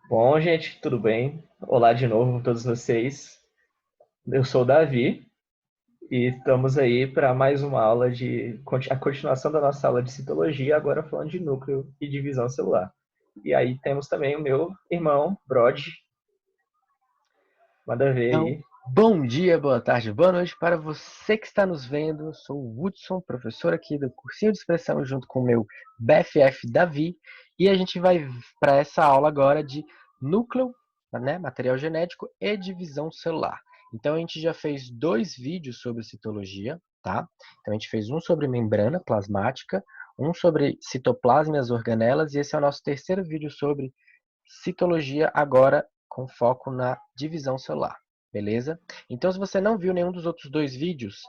Bom, gente, tudo bem? Olá de novo a todos vocês. Eu sou o Davi e estamos aí para mais uma aula de a continuação da nossa aula de citologia, agora falando de núcleo e divisão celular. E aí temos também o meu irmão, Brod. Manda ver Então, aí. bom dia, boa tarde, boa noite para você que está nos vendo. Sou o Hudson, professor aqui do Cursinho de Expressão, junto com o meu BFF Davi. E a gente vai para essa aula agora de núcleo, né, material genético e divisão celular. Então, a gente já fez 2 vídeos sobre citologia, tá? Então, a gente fez um sobre membrana plasmática, um sobre citoplasma e as organelas, e esse é o nosso terceiro vídeo sobre citologia, agora com foco na divisão celular, beleza? Então, se você não viu nenhum dos outros 2 vídeos,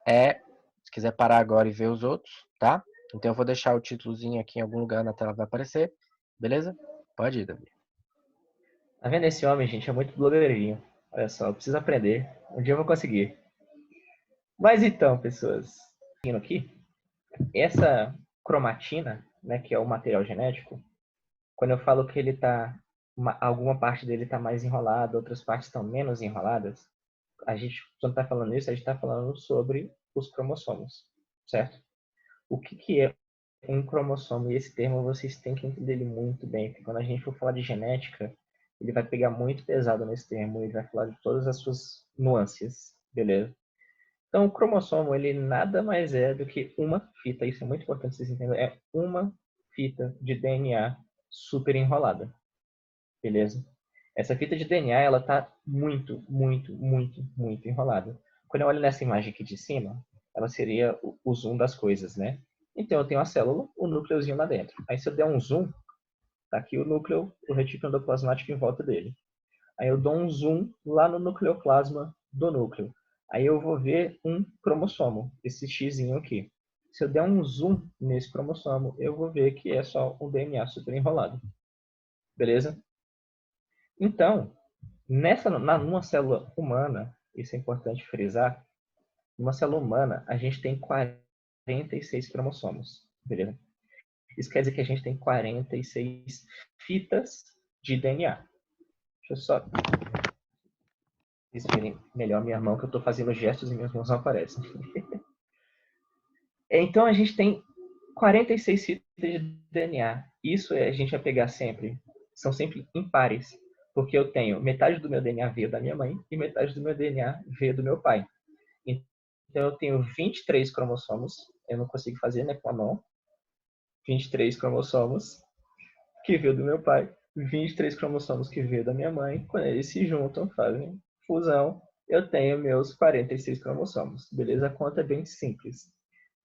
se quiser parar agora e ver os outros, tá? Então, eu vou deixar o títulozinho aqui em algum lugar na tela, vai aparecer, beleza? Pode ir, Davi. Tá vendo esse homem, gente? É muito blogueirinho. Olha só, eu preciso aprender. Um dia eu vou conseguir. Mas então, pessoas, seguindo aqui, essa cromatina, né, que é o material genético, quando eu falo que ele tá, alguma parte dele está mais enrolada, outras partes estão menos enroladas, a gente, quando está falando isso, a gente está falando sobre os cromossomos, certo? O que é um cromossomo? E esse termo vocês têm que entender ele muito bem, porque quando a gente for falar de genética, ele vai pegar muito pesado nesse termo, ele vai falar de todas as suas nuances, beleza? Então, o cromossomo, ele nada mais é do que uma fita, isso é muito importante vocês entenderem, é uma fita de DNA super enrolada. Beleza? Essa fita de DNA, ela tá muito, muito, muito, muito enrolada. Quando eu olho nessa imagem aqui de cima, ela seria o zoom das coisas, né? Então eu tenho a célula, o núcleozinho lá dentro. Aí se eu der um zoom, tá aqui o núcleo, o retículo endoplasmático em volta dele. Aí eu dou um zoom lá no nucleoplasma do núcleo. Aí eu vou ver um cromossomo, esse xizinho aqui. Se eu der um zoom nesse cromossomo, eu vou ver que é só um DNA super enrolado. Beleza? Então, numa célula humana, isso é importante frisar, numa célula humana, a gente tem 46 cromossomos, beleza? Isso quer dizer que a gente tem 46 fitas de DNA. Deixa eu só vocês verem melhor minha mão, que eu estou fazendo gestos e minhas mãos não aparecem. Então, a gente tem 46 fitas de DNA. Isso a gente vai pegar sempre, são sempre impares, porque eu tenho metade do meu DNA veio da minha mãe e metade do meu DNA veio do meu pai. Então, eu tenho 23 cromossomos. Eu não consigo fazer, né, com a mão. 23 cromossomos que veio do meu pai. 23 cromossomos que veio da minha mãe. Quando eles se juntam, fazem fusão, eu tenho meus 46 cromossomos. Beleza? A conta é bem simples.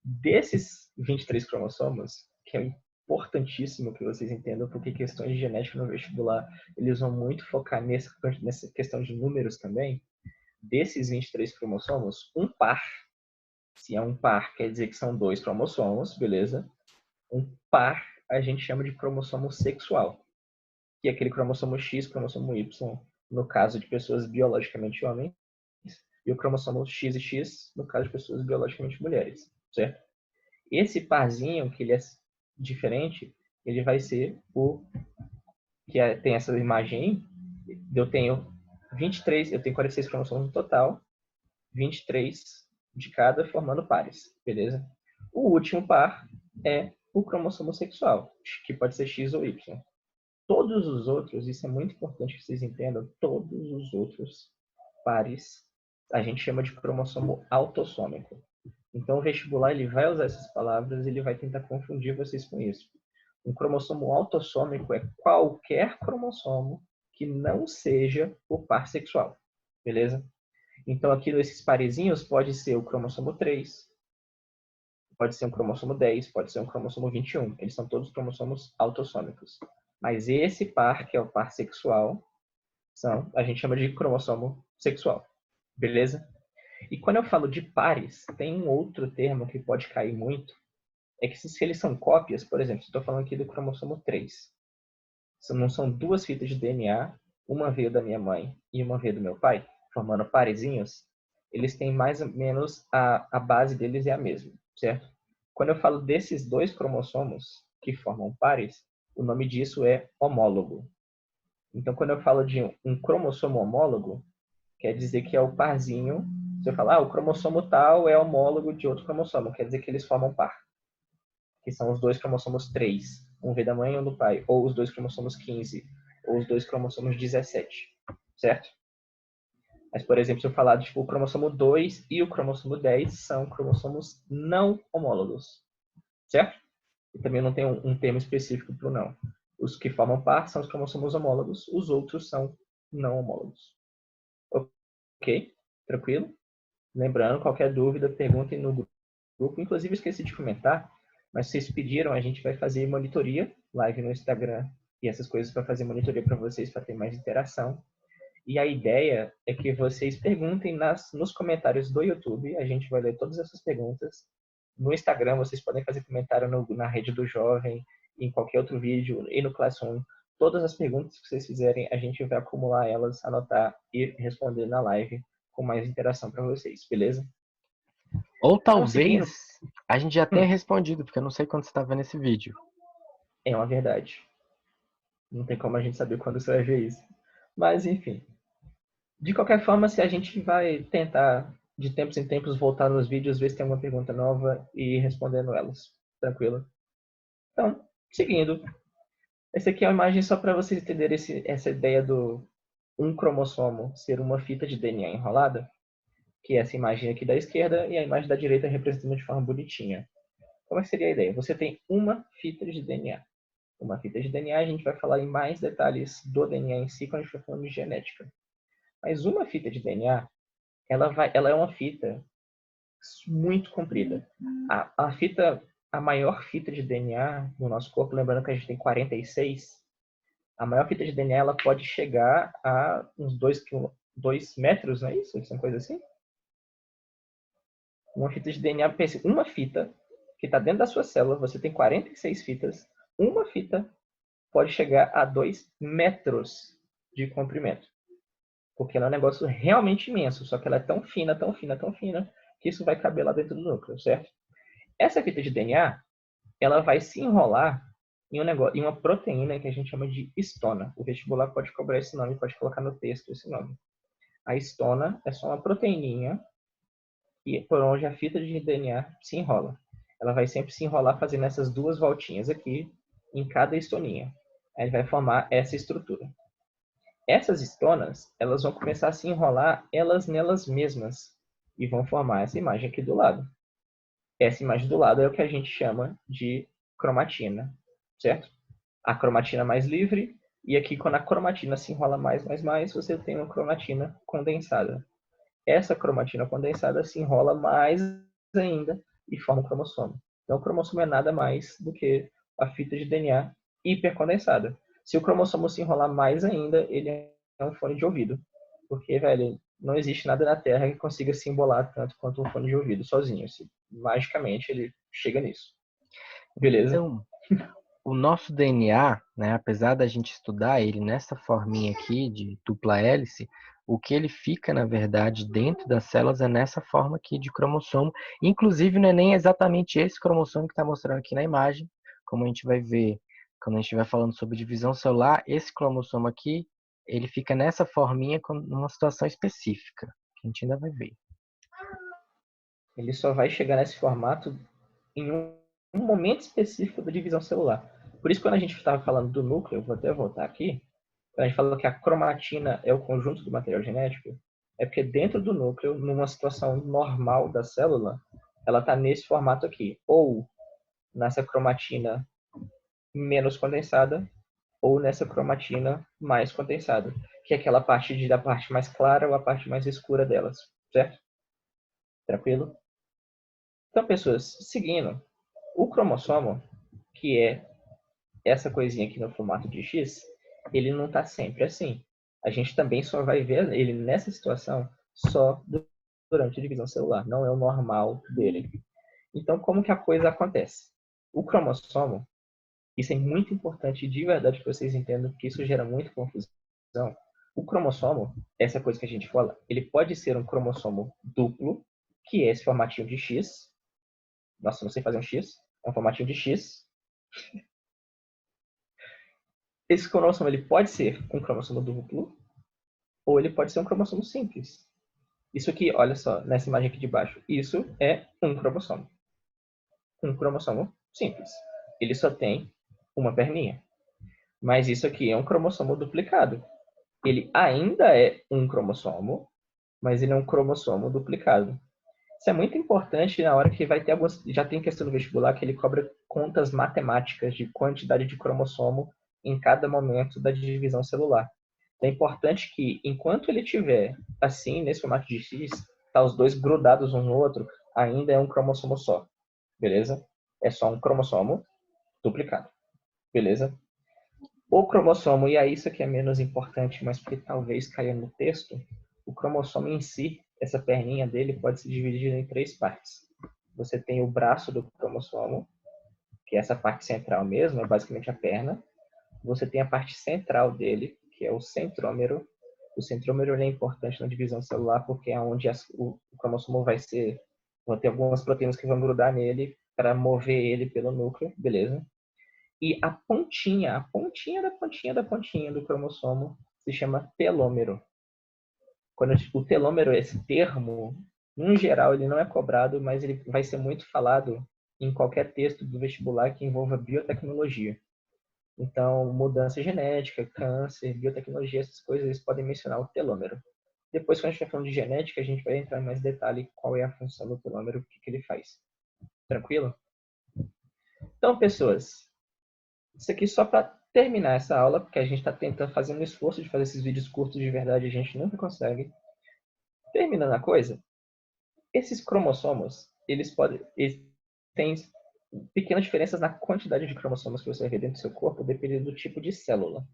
Desses 23 cromossomos, que é importantíssimo que vocês entendam, porque questões de genética no vestibular, eles vão muito focar nessa questão de números também. Desses 23 cromossomos, um par, se é um par, quer dizer que são dois cromossomos, beleza? Um par a gente chama de cromossomo sexual, que é aquele cromossomo X, cromossomo Y, no caso de pessoas biologicamente homens, e o cromossomo X e X, no caso de pessoas biologicamente mulheres, certo? Esse parzinho, que ele é diferente, ele vai ser o que tem essa imagem aí, eu tenho 23, eu tenho 46 cromossomos no total, 23 de cada formando pares, beleza? O último par é o cromossomo sexual, que pode ser X ou Y. Todos os outros, isso é muito importante que vocês entendam, todos os outros pares a gente chama de cromossomo autossômico. Então o vestibular ele vai usar essas palavras e ele vai tentar confundir vocês com isso. Um cromossomo autossômico é qualquer cromossomo que não seja o par sexual, beleza? Então, aqui nesses parezinhos pode ser o cromossomo 3, pode ser um cromossomo 10, pode ser um cromossomo 21. Eles são todos cromossomos autossômicos. Mas esse par, que é o par sexual, a gente chama de cromossomo sexual. Beleza? E quando eu falo de pares, tem um outro termo que pode cair muito, é que se eles são cópias, por exemplo, estou falando aqui do cromossomo 3. Não são duas fitas de DNA, uma veio da minha mãe e uma veio do meu pai, formando parezinhos, eles têm mais ou menos a base deles é a mesma, certo? Quando eu falo desses dois cromossomos que formam pares, o nome disso é homólogo. Então, quando eu falo de um cromossomo homólogo, quer dizer que é o parzinho. Se eu falar, o cromossomo tal é homólogo de outro cromossomo, quer dizer que eles formam par, que são os dois cromossomos 3, um veio da mãe e um do pai, ou os dois cromossomos 15, ou os dois cromossomos 17, certo? Mas, por exemplo, se eu falar, tipo, o cromossomo 2 e o cromossomo 10 são cromossomos não homólogos, certo? E também não tem um termo específico para o não. Os que formam par são os cromossomos homólogos, os outros são não homólogos. Ok? Tranquilo? Lembrando, qualquer dúvida, perguntem no grupo. Inclusive, esqueci de comentar, mas vocês pediram, a gente vai fazer monitoria, live no Instagram e essas coisas para fazer monitoria para vocês, para ter mais interação. E a ideia é que vocês perguntem nos comentários do YouTube, a gente vai ler todas essas perguntas. No Instagram, vocês podem fazer comentário na rede do jovem, em qualquer outro vídeo, e no Classroom. Todas as perguntas que vocês fizerem, a gente vai acumular elas, anotar e responder na live com mais interação para vocês, beleza? Ou Então, seguindo, talvez a gente já tenha respondido, porque eu não sei quando você está vendo esse vídeo. é uma verdade. Não tem como a gente saber quando você vai ver isso. Mas, enfim. De qualquer forma, se a gente vai tentar, de tempos em tempos, voltar nos vídeos, ver se tem alguma pergunta nova e ir respondendo elas. Tranquilo? Então, seguindo. Essa aqui é uma imagem só para vocês entenderem essa ideia do um cromossomo ser uma fita de DNA enrolada, que é essa imagem aqui da esquerda e a imagem da direita representando de forma bonitinha. Como é que seria a ideia? Você tem uma fita de DNA. Uma fita de DNA, a gente vai falar em mais detalhes do DNA em si quando a gente for falando de genética. Mas uma fita de DNA, ela é uma fita muito comprida. A maior fita de DNA no nosso corpo, lembrando que a gente tem 46, a maior fita de DNA ela pode chegar a uns 2 metros, não é isso? Isso é uma coisa assim? Uma fita de DNA, pense, uma fita que está dentro da sua célula, você tem 46 fitas, uma fita pode chegar a 2 metros de comprimento. Porque ela é um negócio realmente imenso, só que ela é tão fina, tão fina, tão fina, que isso vai caber lá dentro do núcleo, certo? Essa fita de DNA, ela vai se enrolar em uma proteína que a gente chama de histona. O vestibular pode cobrar esse nome, pode colocar no texto esse nome. A histona é só uma proteininha por onde a fita de DNA se enrola. Ela vai sempre se enrolar fazendo essas duas voltinhas aqui em cada histoninha. Aí vai formar essa estrutura. Essas histonas, elas vão começar a se enrolar elas nelas mesmas e vão formar essa imagem aqui do lado. Essa imagem do lado é o que a gente chama de cromatina, certo? A cromatina mais livre, e aqui quando a cromatina se enrola mais, você tem uma cromatina condensada. Essa cromatina condensada se enrola mais ainda e forma o cromossomo. Então o cromossomo é nada mais do que a fita de DNA hipercondensada. Se o cromossomo se enrolar mais ainda, ele é um fone de ouvido. Porque, velho, não existe nada na Terra que consiga se embolar tanto quanto um fone de ouvido sozinho. Assim, magicamente ele chega nisso. Beleza? Então, o nosso DNA, né, apesar da gente estudar ele nessa forminha aqui de dupla hélice, o que ele fica, na verdade, dentro das células é nessa forma aqui de cromossomo. Inclusive, não é nem exatamente esse cromossomo que está mostrando aqui na imagem, como a gente vai ver quando a gente estiver falando sobre divisão celular, esse cromossomo aqui, ele fica nessa forminha numa situação específica, que a gente ainda vai ver. Ele só vai chegar nesse formato em um momento específico da divisão celular. Por isso, quando a gente estava falando do núcleo, vou até voltar aqui, quando a gente falou que a cromatina é o conjunto do material genético, é porque dentro do núcleo, numa situação normal da célula, ela está nesse formato aqui, ou nessa cromatina menos condensada, ou nessa cromatina mais condensada, que é aquela parte da parte mais clara ou a parte mais escura delas, certo? Tranquilo? Então, pessoas, seguindo, o cromossomo, que é essa coisinha aqui no formato de X, ele não está sempre assim. A gente também só vai ver ele nessa situação só durante a divisão celular, não é o normal dele. Então, como que a coisa acontece? O cromossomo, isso é muito importante de verdade que vocês entendam, porque isso gera muita confusão. O cromossomo, essa coisa que a gente fala, ele pode ser um cromossomo duplo, que é esse formatinho de X. Nossa, não sei fazer um X. É um formatinho de X. esse cromossomo ele pode ser um cromossomo duplo ou ele pode ser um cromossomo simples. Isso aqui, olha só, nessa imagem aqui de baixo, isso é um cromossomo. Um cromossomo simples. Ele só tem uma perninha. Mas isso aqui é um cromossomo duplicado. Ele ainda é um cromossomo, mas ele é um cromossomo duplicado. Isso é muito importante na hora que vai ter algumas... Já tem questão no vestibular que ele cobra contas matemáticas de quantidade de cromossomo em cada momento da divisão celular. É importante que, enquanto ele tiver assim, nesse formato de X, tá os dois grudados um no outro, ainda é um cromossomo só. Beleza? É só um cromossomo duplicado. Beleza? O cromossomo, e aí isso aqui é menos importante, mas porque talvez caia no texto, o cromossomo em si, essa perninha dele pode se dividir em 3 partes. Você tem o braço do cromossomo, que é essa parte central mesmo, é basicamente a perna. Você tem a parte central dele, que é o centrômero. O centrômero é importante na divisão celular porque é onde o cromossomo vai ser... Vão ter algumas proteínas que vão grudar nele para mover ele pelo núcleo, beleza? E a pontinha da pontinha da pontinha do cromossomo se chama telômero. Quando o telômero, esse termo, em geral, ele não é cobrado, mas ele vai ser muito falado em qualquer texto do vestibular que envolva biotecnologia. Então, mudança genética, câncer, biotecnologia, essas coisas, eles podem mencionar o telômero. Depois, quando a gente estiver falando de genética, a gente vai entrar em mais detalhe qual é a função do telômero, o que ele faz. Tranquilo? Então, pessoas, isso aqui só para terminar essa aula, porque a gente está tentando fazer um esforço de fazer esses vídeos curtos de verdade, a gente nunca consegue. Terminando a coisa, esses cromossomos, eles têm pequenas diferenças na quantidade de cromossomos que você vai ver dentro do seu corpo, dependendo do tipo de célula.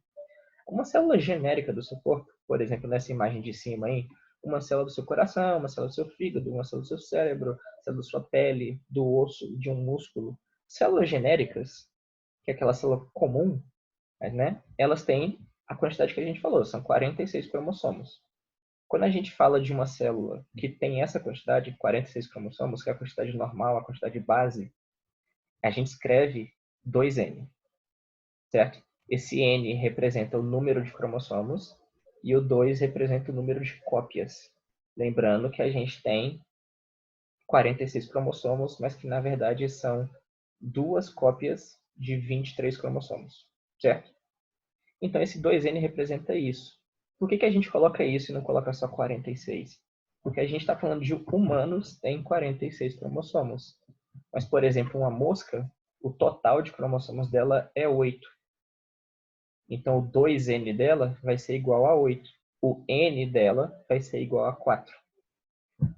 Uma célula genérica do seu corpo, por exemplo, nessa imagem de cima aí, uma célula do seu coração, uma célula do seu fígado, uma célula do seu cérebro, célula da sua pele, do osso, de um músculo. Células genéricas, que é aquela célula comum, né? Elas têm a quantidade que a gente falou, são 46 cromossomos. Quando a gente fala de uma célula que tem essa quantidade, 46 cromossomos, que é a quantidade normal, a quantidade base, a gente escreve 2N, certo? Esse N representa o número de cromossomos e o 2 representa o número de cópias. Lembrando que a gente tem 46 cromossomos, mas que na verdade são 2 cópias de 23 cromossomos, certo? Então esse 2N representa isso. Por que a gente coloca isso e não coloca só 46? Porque a gente está falando de humanos tem 46 cromossomos. Mas, por exemplo, uma mosca, o total de cromossomos dela é 8. Então o 2N dela vai ser igual a 8. O N dela vai ser igual a 4.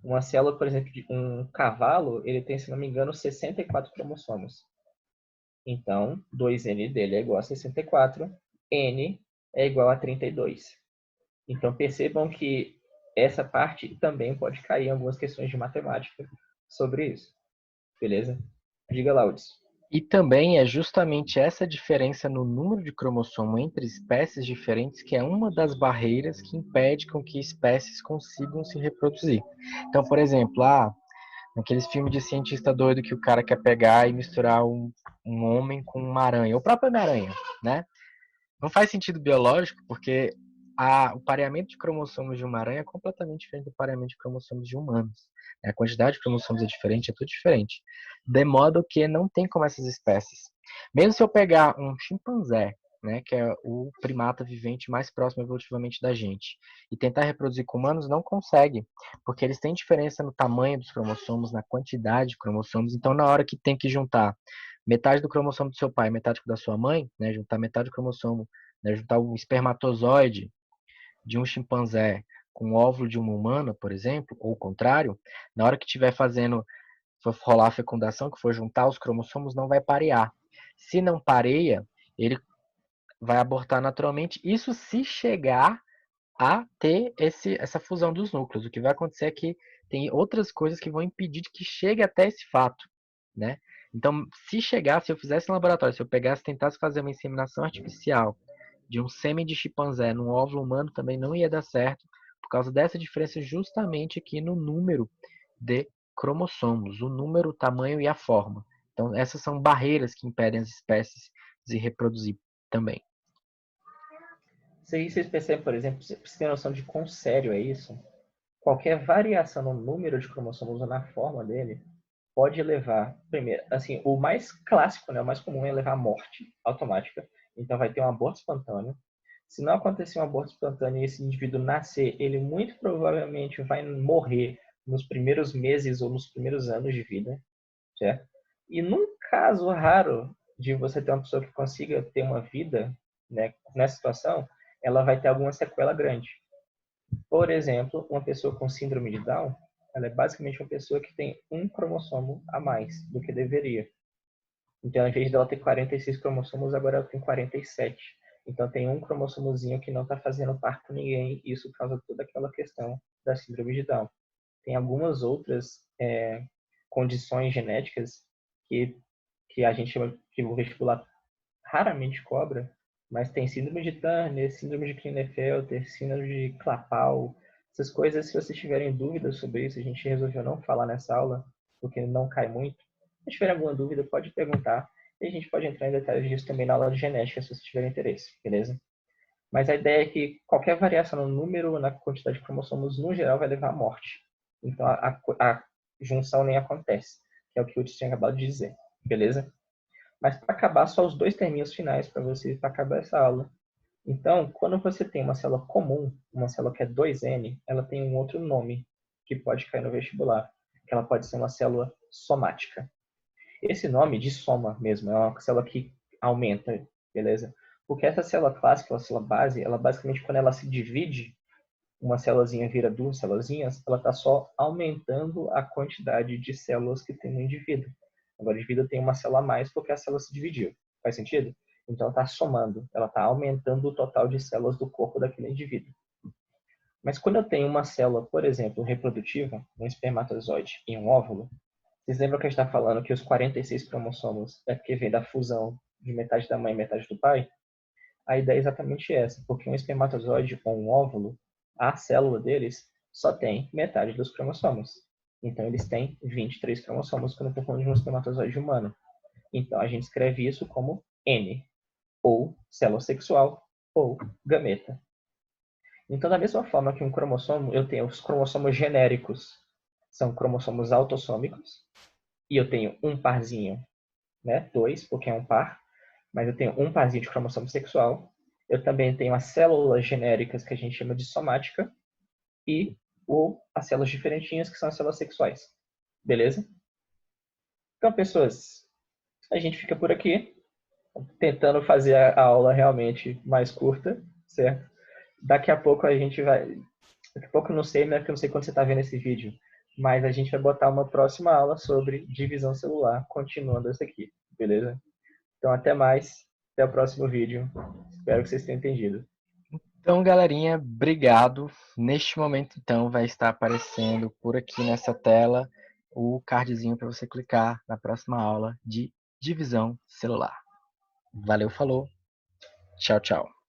Uma célula, por exemplo, de um cavalo, ele tem, se não me engano, 64 cromossomos. Então, 2N dele é igual a 64, N é igual a 32. Então, percebam que essa parte também pode cair em algumas questões de matemática sobre isso. Beleza? Diga lá, Udis. E também é justamente essa diferença no número de cromossomo entre espécies diferentes que é uma das barreiras que impede com que espécies consigam se reproduzir. Então, por exemplo, naqueles filmes de cientista doido que o cara quer pegar e misturar um homem com uma aranha, o próprio Homem-Aranha, né? Não faz sentido biológico porque o pareamento de cromossomos de uma aranha é completamente diferente do pareamento de cromossomos de humanos. A quantidade de cromossomos é diferente, é tudo diferente. De modo que não tem como essas espécies. Mesmo se eu pegar um chimpanzé, né, que é o primata vivente mais próximo evolutivamente da gente, e tentar reproduzir com humanos, não consegue, porque eles têm diferença no tamanho dos cromossomos, na quantidade de cromossomos. Então, na hora que tem que juntar metade do cromossomo do seu pai, metade da sua mãe, né, juntar metade do cromossomo, né, juntar o espermatozoide de um chimpanzé com o óvulo de uma humana, por exemplo, ou o contrário, na hora que estiver fazendo, for rolar a fecundação, que for juntar os cromossomos, não vai parear. Se não pareia, ele vai abortar naturalmente. Isso se chegar a ter essa fusão dos núcleos. O que vai acontecer é que tem outras coisas que vão impedir de que chegue até esse fato, né? Então, se eu fizesse no laboratório, se eu pegasse, tentasse fazer uma inseminação artificial de um sêmen de chimpanzé num óvulo humano, também não ia dar certo, por causa dessa diferença justamente aqui no número de cromossomos, o número, o tamanho e a forma. Então, essas são barreiras que impedem as espécies de se reproduzir também. Vocês percebem, por exemplo, vocês têm noção de quão sério é isso? Qualquer variação no número de cromossomos ou na forma dele pode levar, primeiro, assim, o mais clássico, né, o mais comum é levar à morte automática. Então vai ter um aborto espontâneo. Se não acontecer um aborto espontâneo e esse indivíduo nascer, ele muito provavelmente vai morrer nos primeiros meses ou nos primeiros anos de vida, certo? E num caso raro de você ter uma pessoa que consiga ter uma vida, né, nessa situação, ela vai ter alguma sequela grande. Por exemplo, uma pessoa com síndrome de Down, ela é basicamente uma pessoa que tem um cromossomo a mais do que deveria. Então, ao invés dela ter 46 cromossomos, agora ela tem 47. Então, tem um cromossomozinho que não está fazendo par com ninguém, e isso causa toda aquela questão da síndrome de Down. Tem algumas outras condições genéticas que, que a gente que o vestibular raramente cobra, mas tem síndrome de Turner, síndrome de Klinefelter, síndrome de Clapau, essas coisas. Se vocês tiverem dúvidas sobre isso, a gente resolveu não falar nessa aula, porque não cai muito. Se tiver alguma dúvida, pode perguntar, e a gente pode entrar em detalhes disso também na aula de genética, se vocês tiverem interesse, beleza? Mas a ideia é que qualquer variação no número ou na quantidade de cromossomos, no geral, vai levar à morte. Então, a junção nem acontece, que é o que eu tinha acabado de dizer, beleza? Mas para acabar, só os dois terminhos finais para você para acabar essa aula. Então, quando você tem uma célula comum, uma célula que é 2N, ela tem um outro nome que pode cair no vestibular, que ela pode ser uma célula somática. Esse nome de soma mesmo, é uma célula que aumenta, beleza? Porque essa célula clássica, a célula base, ela basicamente quando ela se divide, uma célulazinha vira duas células, ela está só aumentando a quantidade de células que tem no indivíduo. Agora, o indivíduo tem uma célula a mais porque a célula se dividiu. Faz sentido? Então, ela está somando, ela está aumentando o total de células do corpo daquele indivíduo. Mas quando eu tenho uma célula, por exemplo, reprodutiva, um espermatozoide e um óvulo, vocês lembram que a gente está falando que os 46 cromossomos é porque vem da fusão de metade da mãe e metade do pai? A ideia é exatamente essa, porque um espermatozoide ou um óvulo, a célula deles só tem metade dos cromossomos. Então, eles têm 23 cromossomos quando eu estou falando de um espermatozoide humano. Então, a gente escreve isso como N, ou célula sexual, ou gameta. Então, da mesma forma que um cromossomo, eu tenho os cromossomos genéricos, são cromossomos autossômicos, e eu tenho um parzinho, né, dois, porque é um par, mas eu tenho um parzinho de cromossomo sexual. Eu também tenho as células genéricas, que a gente chama de somática, e as células diferentinhas, que são as células sexuais. Beleza? Então, pessoas, a gente fica por aqui, tentando fazer a aula realmente mais curta, certo? Daqui a pouco a gente vai... Daqui a pouco eu não sei, né, porque eu não sei quando você está vendo esse vídeo, mas a gente vai botar uma próxima aula sobre divisão celular, continuando essa aqui, beleza? Então, até mais. Até o próximo vídeo. Espero que vocês tenham entendido. Então, galerinha, obrigado. Neste momento, então, vai estar aparecendo por aqui nessa tela o cardzinho para você clicar na próxima aula de divisão celular. Valeu, falou. Tchau, tchau.